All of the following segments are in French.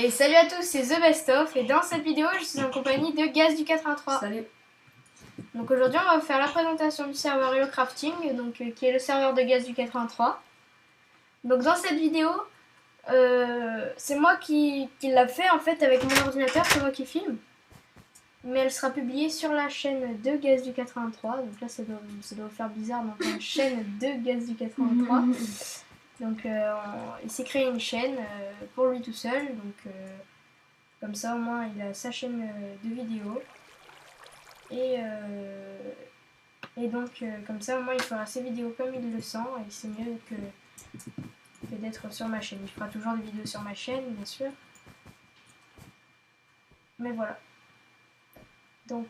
Et salut à tous, c'est The Best Of et dans cette vidéo je suis en compagnie de Gaz du 83. Salut. Donc aujourd'hui on va vous faire la présentation du serveur Hello Crafting, qui est le serveur de Gaz du 83. Donc dans cette vidéo, c'est moi qui l'a fait en fait avec mon ordinateur, c'est moi qui filme. Mais elle sera publiée sur la chaîne de Gaz du 83. Donc là ça doit vous faire bizarre d'entendre chaîne de Gaz du 83. Donc il s'est créé une chaîne pour lui tout seul, donc comme ça au moins il a sa chaîne de vidéos et donc comme ça au moins il fera ses vidéos comme il le sent et c'est mieux que d'être sur ma chaîne. Il fera toujours des vidéos sur ma chaîne bien sûr, mais voilà. Donc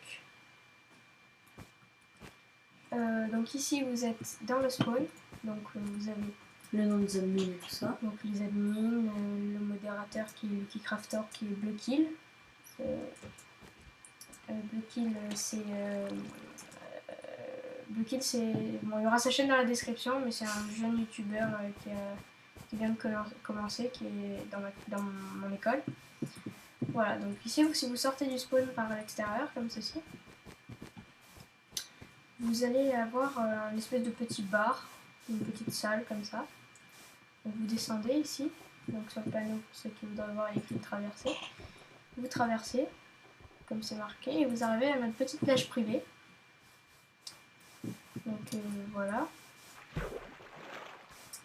ici vous êtes dans le spawn, donc vous avez le nom des admins et tout ça. Donc les admins, le modérateur qui crafter qui est Bleukill. Bleukill c'est bon, il y aura sa chaîne dans la description, mais c'est un jeune youtubeur qui vient de commencer, qui est dans mon école. Voilà, donc ici si vous sortez du spawn par l'extérieur comme ceci, vous allez avoir une espèce de petit bar, une petite salle comme ça. Donc vous descendez ici, donc sur le panneau pour ceux qui voudraient voir écrit traverser. Vous traversez, comme c'est marqué, et vous arrivez à notre petite plage privée. Donc voilà.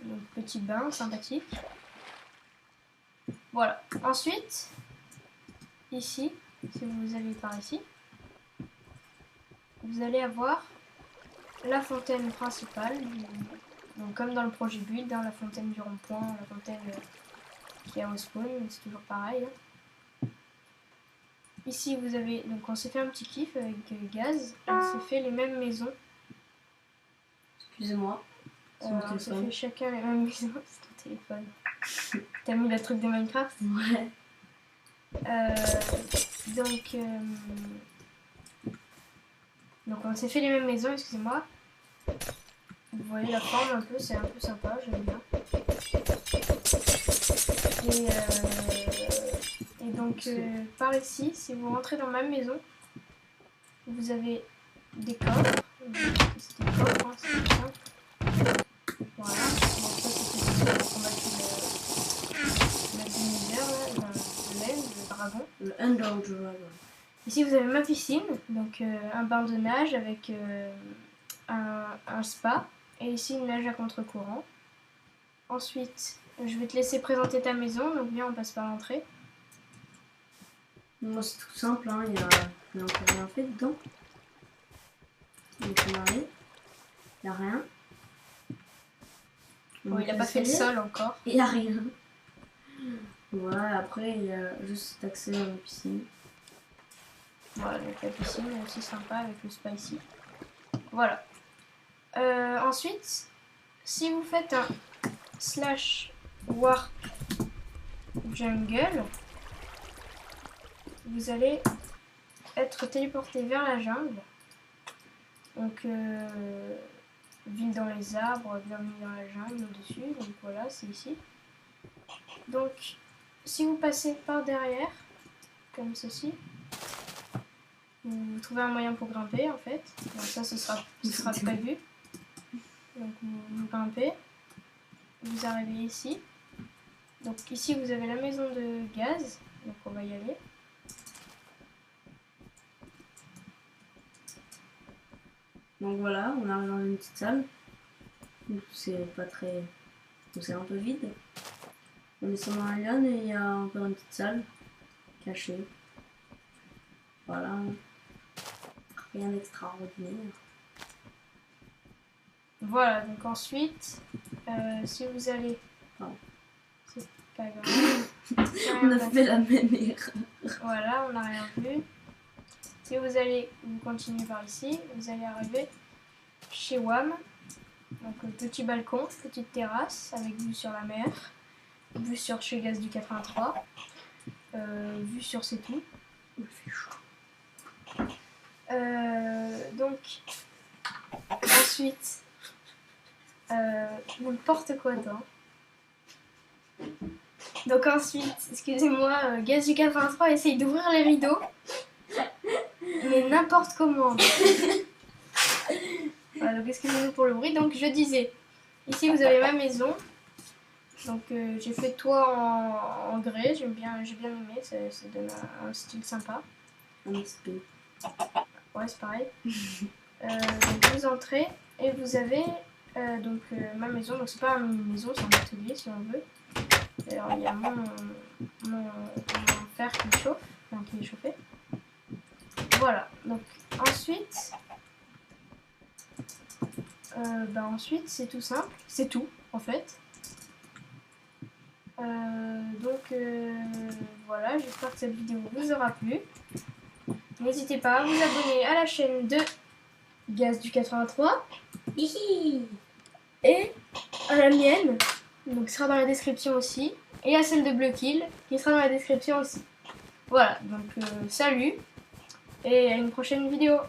Donc petit bain sympathique. Voilà. Ensuite, ici, si vous allez par ici, vous allez avoir la fontaine principale. Donc comme dans le projet build, la fontaine du rond-point, la fontaine qui est au spawn, c'est toujours pareil. Ici vous avez, donc on s'est fait un petit kiff avec Gaz, on s'est fait les mêmes maisons. Excusez-moi, on s'est fait chacun les mêmes maisons, c'est ton téléphone. T'as mis le truc de Minecraft? Ouais. Donc on s'est fait les mêmes maisons, excusez-moi. Vous voyez la forme un peu, c'est un peu sympa, j'aime bien. Et donc par ici, si vous rentrez dans ma maison, vous avez des coffres. C'est des coffres, hein, c'est tout simple. Voilà. Donc ça c'est pour combattre la misère, le dragon. Le Ender Dragon. Ici vous avez ma piscine, donc un bain de nage avec un spa. Et ici une nage à contre-courant. Ensuite, je vais te laisser présenter ta maison, donc viens on passe par l'entrée. Moi c'est tout simple, hein. Il y a encore rien fait dedans. Donc on arrive, il n'y a rien. Bon, il n'a pas fait le sol encore. Il n'y a rien. Voilà, après il y a juste cet accès à la piscine. Voilà, donc la piscine est aussi sympa avec le spa ici. Voilà. Ensuite, si vous faites un /warp jungle, vous allez être téléporté vers la jungle. Donc, ville dans les arbres, bienvenue dans la jungle au-dessus. Donc voilà, c'est ici. Donc, si vous passez par derrière, comme ceci, vous trouvez un moyen pour grimper en fait. Donc ça, ce sera prévu. Donc vous grimpez, vous arrivez ici. Donc ici vous avez la maison de Gaz, donc on va y aller. Donc voilà, on arrive dans une petite salle. C'est pas très... c'est un peu vide. On descend dans la liane et il y a encore une petite salle cachée. Voilà. Rien d'extraordinaire. Voilà, donc ensuite, si vous allez... Pardon. C'est pas grave. On a fait la même erreur. Voilà, on n'a rien vu. Si vous continuez par ici, vous allez arriver chez WAM. Donc petit balcon, petite terrasse avec vue sur la mer, vue sur chez Gaz du 83, vue sur c'est tout. Il fait chaud. Donc ensuite n'importe quoi dedans. Donc ensuite, excusez-moi, Gaz du 83 essaye d'ouvrir les rideaux. Mais n'importe comment. Voilà, donc excusez-nous pour le bruit. Donc je disais, ici vous avez ma maison. Donc j'ai fait toit en grès, j'ai bien aimé, ça donne un style sympa. Un esprit. Ouais, c'est pareil. Donc vous entrez et vous avez ma maison. Donc c'est pas une maison, c'est un atelier si on veut. Alors il y a mon fer qui chauffe, enfin qui est chauffé. Voilà. Donc ensuite, ensuite c'est tout simple, c'est tout en fait. Voilà, j'espère que cette vidéo vous aura plu. N'hésitez pas à vous abonner à la chaîne de Gaz du 83 et à la mienne, donc qui sera dans la description aussi, et à celle de Bleu Kill qui sera dans la description aussi. Voilà, donc salut et à une prochaine vidéo.